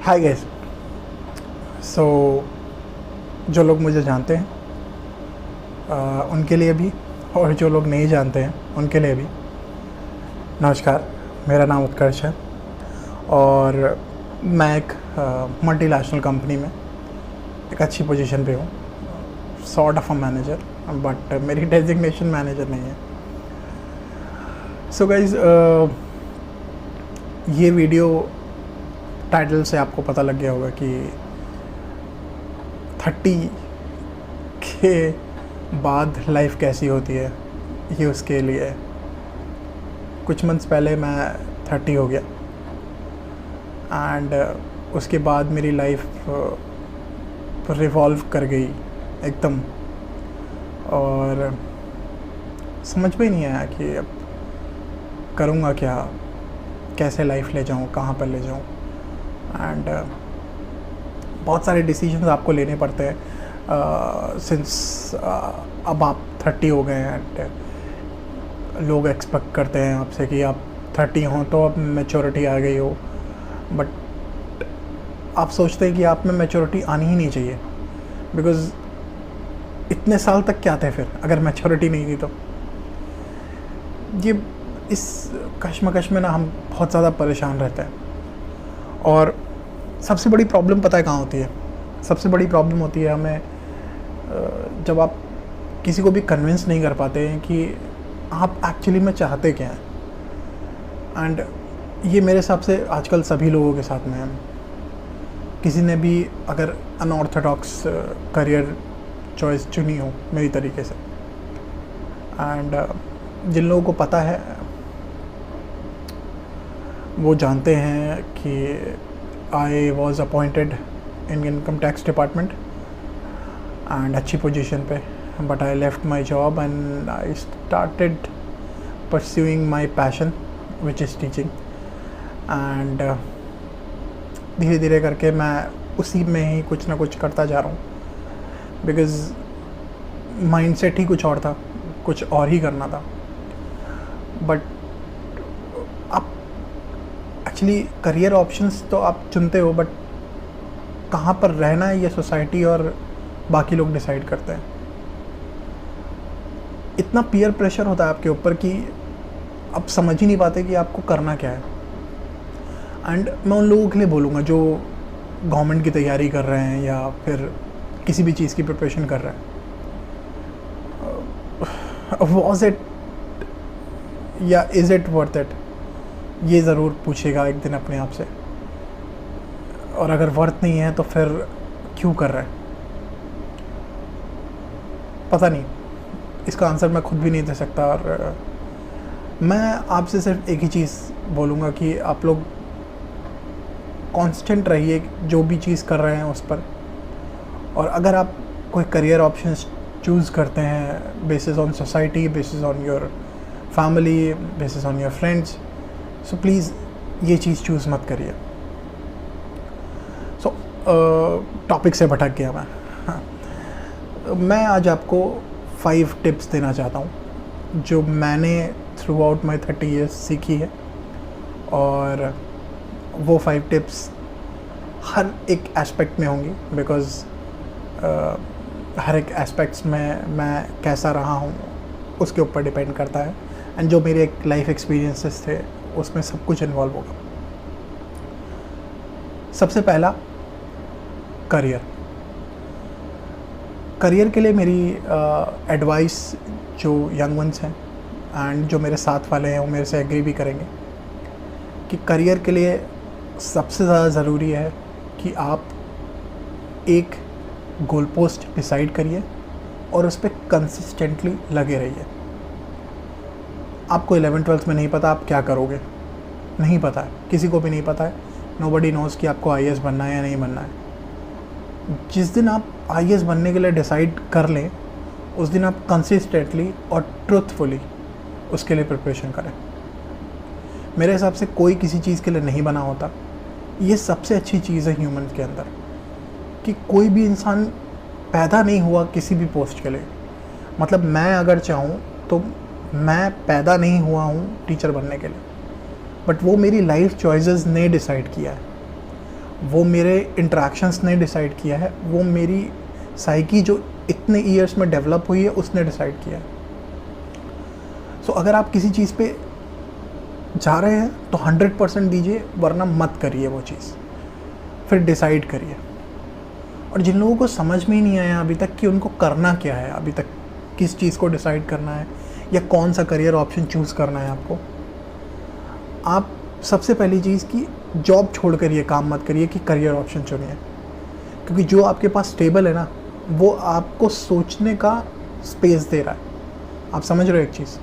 Hi guys. सो जो लोग मुझे जानते हैं उनके लिए भी, और जो लोग नहीं जानते हैं उनके लिए भी नमस्कार। मेरा नाम उत्कर्ष है और मैं एक मल्टीनेशनल कंपनी में एक अच्छी पोजीशन पे हूँ, sort of a manager, but मेरी डेजिग्नेशन मैनेजर नहीं है। सो गाइस, ये वीडियो टाइटल से आपको पता लग गया होगा कि 30 के बाद लाइफ कैसी होती है, ये उसके लिए। कुछ मंथ्स पहले मैं 30 हो गया एंड उसके बाद मेरी लाइफ रिवॉल्व कर गई एकदम, और समझ में ही नहीं आया कि अब करूँगा क्या, कैसे लाइफ ले जाऊँ, कहाँ पर ले जाऊँ। एंड बहुत सारे डिसीजंस आपको लेने पड़ते हैं सिंस अब आप 30 हो गए हैं एंड लोग एक्सपेक्ट करते हैं आपसे कि आप 30 हों तो अब मैच्योरिटी आ गई हो, बट आप सोचते हैं कि आप में मैच्योरिटी आनी ही नहीं चाहिए, बिकॉज़ इतने साल तक क्या थे फिर अगर मैच्योरिटी नहीं थी तो। ये इस कश्मकश में ना हम बहुत ज़्यादा परेशान रहते हैं। और सबसे बड़ी प्रॉब्लम पता है कहाँ होती है? सबसे बड़ी प्रॉब्लम होती है हमें जब आप किसी को भी कन्विंस नहीं कर पाते हैं कि आप एक्चुअली में चाहते क्या हैं। एंड ये मेरे हिसाब से आजकल सभी लोगों के साथ में है। किसी ने भी अगर अनऑर्थोडॉक्स करियर चॉइस चुनी हो मेरी तरीके से, एंड जिन लोगों को पता है वो जानते हैं कि I was appointed in income tax department and अच्छी पोजीशन पे, but I left my job and I started pursuing my passion which is teaching. And धीरे धीरे करके मैं उसी में ही कुछ ना कुछ करता जा रहा हूँ, बिकॉज़ माइंडसेट ही कुछ और था, कुछ और ही करना था। बट आप एक्चुअली करियर ऑप्शंस तो आप चुनते हो, बट कहाँ पर रहना है ये सोसाइटी और बाकी लोग डिसाइड करते हैं। इतना पीयर प्रेशर होता है आपके ऊपर कि आप समझ ही नहीं पाते कि आपको करना क्या है। एंड मैं उन लोगों के लिए बोलूँगा जो गवर्नमेंट की तैयारी कर रहे हैं या फिर किसी भी चीज़ की प्रिपरेशन कर रहे हैं, वॉज इट या इज़ इट वर्थ इट, ये ज़रूर पूछेगा एक दिन अपने आप से। और अगर वर्थ नहीं है तो फिर क्यों कर रहे हैं? पता नहीं, इसका आंसर मैं खुद भी नहीं दे सकता। और मैं आपसे सिर्फ एक ही चीज़ बोलूँगा कि आप लोग कांस्टेंट रहिए जो भी चीज़ कर रहे हैं उस पर। और अगर आप कोई करियर ऑप्शंस चूज़ करते हैं basis on society, basis on your family, basis on your friends, so please ये चीज़ चूज़ मत करिए। सो टॉपिक से भटक गया मैं। हाँ, मैं आज आपको 5 टिप्स देना चाहता हूँ जो मैंने थ्रू आउट माई 30 ईयर्स सीखी है। और वो 5 टिप्स हर एक एस्पेक्ट में होंगी, बिकॉज़ हर एक एस्पेक्ट्स में मैं कैसा रहा हूँ उसके ऊपर डिपेंड करता है। एंड जो मेरे एक लाइफ एक्सपीरियंसेस थे उसमें सब कुछ इन्वॉल्व होगा। सबसे पहला, करियर। करियर के लिए मेरी एडवाइस जो यंग वंस हैं एंड जो मेरे साथ वाले हैं वो मेरे से एग्री भी करेंगे कि करियर के लिए सबसे ज़्यादा ज़रूरी है कि आप एक गोल पोस्ट डिसाइड करिए और उस पर कंसिस्टेंटली लगे रहिए। आपको 11th-12th में नहीं पता आप क्या करोगे, नहीं पता है, किसी को भी नहीं पता है। नोबडी नोज़ कि आपको IAS बनना है या नहीं बनना है। जिस दिन आप IAS बनने के लिए डिसाइड कर लें उस दिन आप कंसिस्टेंटली और ट्रूथफुली उसके लिए प्रिपरेशन करें। मेरे हिसाब से कोई किसी चीज़ के लिए नहीं बना होता। ये सबसे अच्छी चीज़ है ह्यूमन के अंदर कि कोई भी इंसान पैदा नहीं हुआ किसी भी पोस्ट के लिए। मतलब मैं अगर चाहूँ तो मैं पैदा नहीं हुआ हूँ टीचर बनने के लिए, बट वो मेरी लाइफ चॉइसेस ने डिसाइड किया है। वो मेरे इंटरेक्शंस ने डिसाइड किया है, वो मेरी साइकी जो इतने ईयर्स में डेवलप हुई है उसने डिसाइड किया है। सो अगर आप किसी चीज़ पे जा रहे हैं तो 100% दीजिए, वरना मत करिए वो चीज़, फिर डिसाइड करिए। और जिन लोगों को समझ में ही नहीं आया अभी तक कि उनको करना क्या है, अभी तक किस चीज़ को डिसाइड करना है या कौन सा करियर ऑप्शन चूज़ करना है आपको, आप सबसे पहली चीज़ कि जॉब छोड़ कर ये काम मत करिए कि करियर ऑप्शन चुनिए, क्योंकि जो आपके पास स्टेबल है ना, वो आपको सोचने का स्पेस दे रहा है। आप समझ रहे हो एक चीज़,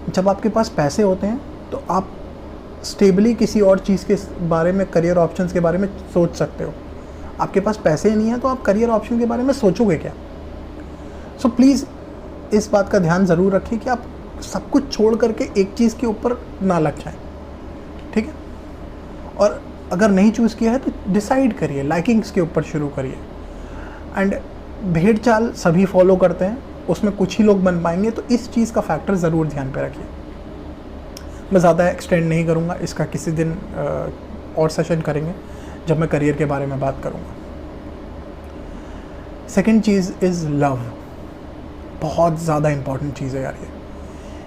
जब आपके पास पैसे होते हैं तो आप स्टेबली किसी और चीज़ के बारे में, करियर ऑप्शंस के बारे में सोच सकते हो। आपके पास पैसे ही नहीं है तो आप करियर ऑप्शन के बारे में सोचोगे क्या? सो प्लीज़ इस बात का ध्यान ज़रूर रखिए कि आप सब कुछ छोड़ करके एक चीज़ के ऊपर ना लग जाएं, ठीक है? और अगर नहीं चूज़ किया है तो डिसाइड करिए, लाइकिंग्स के ऊपर शुरू करिए। एंड भेड़ चाल सभी फॉलो करते हैं, उसमें कुछ ही लोग बन पाएंगे, तो इस चीज़ का फैक्टर ज़रूर ध्यान पे रखिए। मैं ज़्यादा एक्सटेंड नहीं करूँगा, इसका किसी दिन और सेशन करेंगे जब मैं करियर के बारे में बात करूँगा। Second cheese is love. बहुत ज़्यादा इम्पॉर्टेंट चीज़ है यार,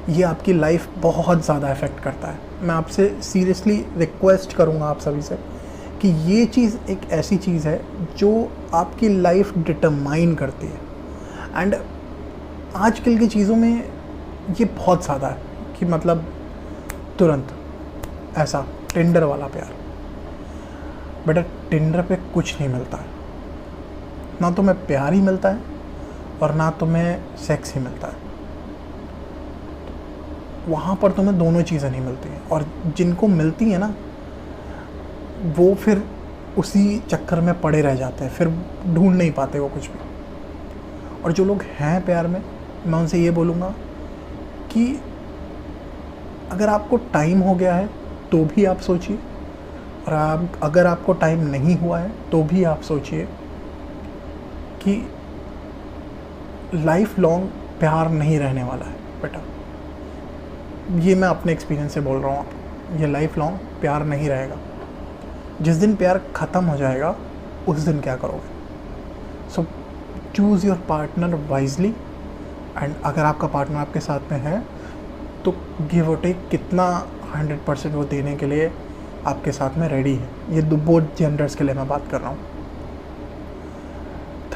ये आपकी लाइफ बहुत ज़्यादा इफ़ेक्ट करता है। मैं आपसे सीरियसली रिक्वेस्ट करूँगा आप सभी से कि ये चीज़ एक ऐसी चीज़ है जो आपकी लाइफ डिटरमाइन करती है। एंड आजकल की चीज़ों में ये बहुत ज़्यादा है कि मतलब तुरंत ऐसा टिंडर वाला प्यार। बेटा टिंडर पे कुछ नहीं मिलता है, ना तो मैं प्यार ही मिलता है और ना तुम्हें सेक्स ही मिलता है। वहाँ पर तुम्हें दोनों चीज़ें नहीं मिलती हैं, और जिनको मिलती हैं ना वो फिर उसी चक्कर में पड़े रह जाते हैं, फिर ढूंढ नहीं पाते वो कुछ भी। और जो लोग हैं प्यार में, मैं उनसे ये बोलूँगा कि अगर आपको टाइम हो गया है तो भी आप सोचिए, और अगर आपको टाइम नहीं हुआ है तो भी आप सोचिए कि लाइफ लॉन्ग प्यार नहीं रहने वाला है बेटा। ये मैं अपने एक्सपीरियंस से बोल रहा हूँ आपको, ये लाइफ लॉन्ग प्यार नहीं रहेगा। जिस दिन प्यार ख़त्म हो जाएगा उस दिन क्या करोगे? सो choose your partner wisely. And अगर आपका पार्टनर आपके साथ में है तो गिव और टेक कितना 100% वो देने के लिए आपके साथ में रेडी है। ये बोथ जेंडर्स के लिए मैं बात कर रहा हूँ।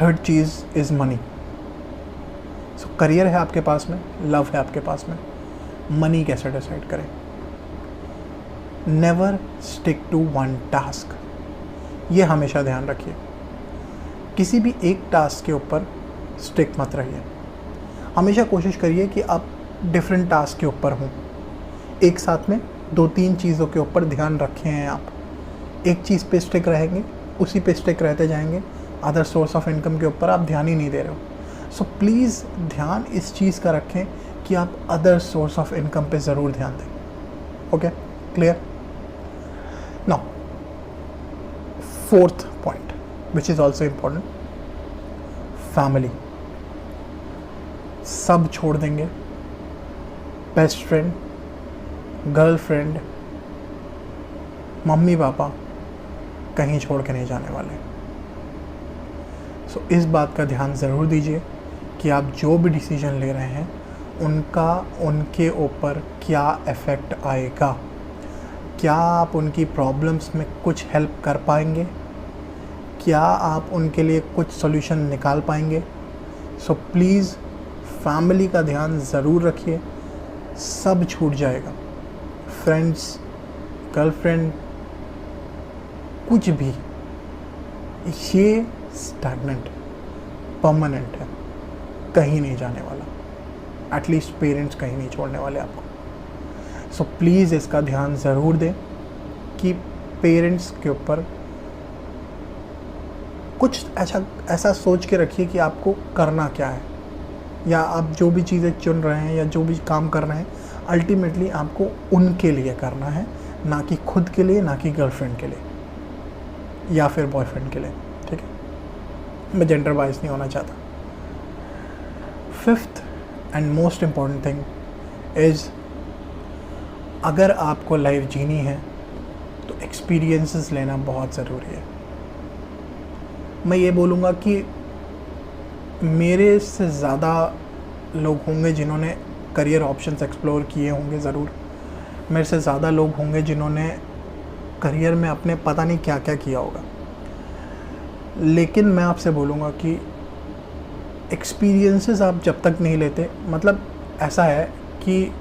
Third cheese is money. So career है आपके पास में, लव है आपके पास में, मनी कैसे डिसाइड करें? Never stick to one task, ये हमेशा ध्यान रखिए। किसी भी एक टास्क के ऊपर स्टिक मत रहिए। हमेशा कोशिश करिए कि आप डिफरेंट टास्क के ऊपर हों, एक साथ में 2-3 चीज़ों के ऊपर ध्यान रखे हैं आप। एक चीज़ पे स्टिक रहेंगे, उसी पे स्टिक रहते जाएंगे, अदर सोर्स ऑफ इनकम के ऊपर आप ध्यान ही नहीं दे रहे हो। सो प्लीज़ ध्यान इस चीज़ का रखें कि आप अदर सोर्स ऑफ इनकम पे ज़रूर ध्यान दें। Okay, clear? Now fourth point which is also important, family. सब छोड़ देंगे, best friend, girlfriend, mummy papa कहीं छोड़ के नहीं जाने वाले। सो इस बात का ध्यान ज़रूर दीजिए कि आप जो भी डिसीजन ले रहे हैं उनका उनके ऊपर क्या इफ़ेक्ट आएगा। क्या आप उनकी प्रॉब्लम्स में कुछ हेल्प कर पाएंगे? क्या आप उनके लिए कुछ सॉल्यूशन निकाल पाएंगे? सो प्लीज़ फैमिली का ध्यान ज़रूर रखिए। सब छूट जाएगा, फ्रेंड्स, गर्लफ्रेंड, कुछ भी। ये स्टैग्नेंट, परमानेंट है, कहीं नहीं जाने वाला। एटलीस्ट पेरेंट्स कहीं नहीं छोड़ने वाले आपको। सो प्लीज़ इसका ध्यान ज़रूर दें कि पेरेंट्स के ऊपर कुछ ऐसा सोच के रखिए कि आपको करना क्या है, या आप जो भी चीज़ें चुन रहे हैं या जो भी काम कर रहे हैं अल्टीमेटली आपको उनके लिए करना है, ना कि खुद के लिए, ना कि गर्लफ्रेंड के लिए या फिर बॉयफ्रेंड के लिए। ठीक है, मैं जेंडर बायस नहीं होना चाहता। Fifth and most important thing is, अगर आपको लाइफ जीनी है तो एक्सपीरियंसेस लेना बहुत ज़रूरी है। मैं ये बोलूँगा कि मेरे से ज़्यादा लोग होंगे जिन्होंने करियर ऑप्शंस एक्सप्लोर किए होंगे ज़रूर। मेरे से ज़्यादा लोग होंगे जिन्होंने करियर में अपने पता नहीं क्या क्या किया होगा। लेकिन मैं आपसे बोलूँगा कि एक्सपीरियंसेस आप जब तक नहीं लेते, मतलब ऐसा है कि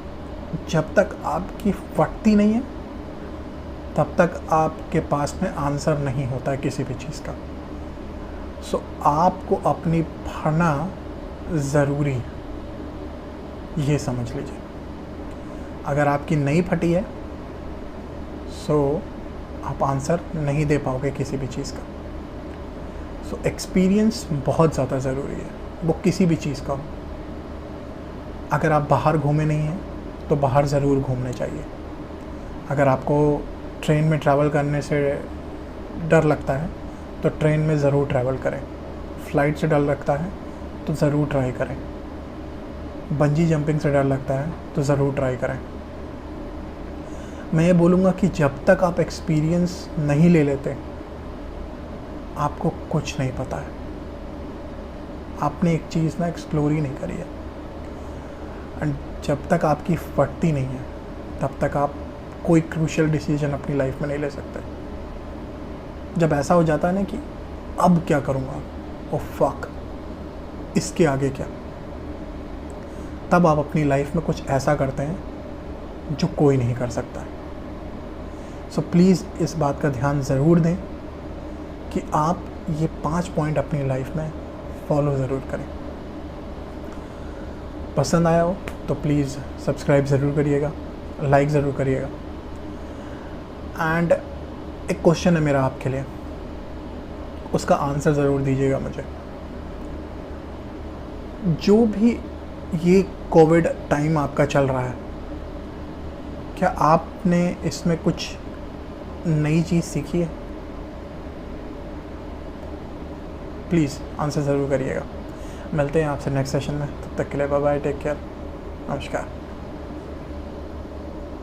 जब तक आपकी फटती नहीं है तब तक आपके पास में आंसर नहीं होता है किसी भी चीज़ का। सो आपको अपनी फटना ज़रूरी है, ये समझ लीजिए। अगर आपकी नहीं फटी है सो आप आंसर नहीं दे पाओगे किसी भी चीज़ का। सो एक्सपीरियंस बहुत ज़्यादा ज़रूरी है, वो किसी भी चीज़ का हो। अगर आप बाहर घूमे नहीं हैं तो बाहर ज़रूर घूमने चाहिए। अगर आपको ट्रेन में ट्रैवल करने से डर लगता है तो ट्रेन में ज़रूर ट्रैवल करें। फ़्लाइट से डर लगता है तो ज़रूर ट्राई करें। बंजी जंपिंग से डर लगता है तो ज़रूर ट्राई करें। मैं ये बोलूँगा कि जब तक आप एक्सपीरियंस नहीं ले लेते आपको कुछ नहीं पता है। आपने एक चीज़ ना एक्सप्लोर ही नहीं करी है। एंड जब तक आपकी फटती नहीं है तब तक आप कोई क्रूशियल डिसीजन अपनी लाइफ में नहीं ले सकते। जब ऐसा हो जाता है ना कि अब क्या करूँगा, ओ फक, इसके आगे क्या, तब आप अपनी लाइफ में कुछ ऐसा करते हैं जो कोई नहीं कर सकता है। सो प्लीज़ इस बात का ध्यान ज़रूर दें कि आप ये 5 पॉइंट अपनी लाइफ में फॉलो ज़रूर करें। पसंद आया हो तो प्लीज़ सब्सक्राइब ज़रूर करिएगा, लाइक ज़रूर करिएगा। एंड एक क्वेश्चन है मेरा आपके लिए, उसका आंसर ज़रूर दीजिएगा मुझे। जो भी ये कोविड टाइम आपका चल रहा है, क्या आपने इसमें कुछ नई चीज़ सीखी है? प्लीज़ आंसर ज़रूर करिएगा। मिलते हैं आपसे नेक्स्ट सेशन में, तब तक के लिए बाय बाय, टेक केयर, नमस्कार।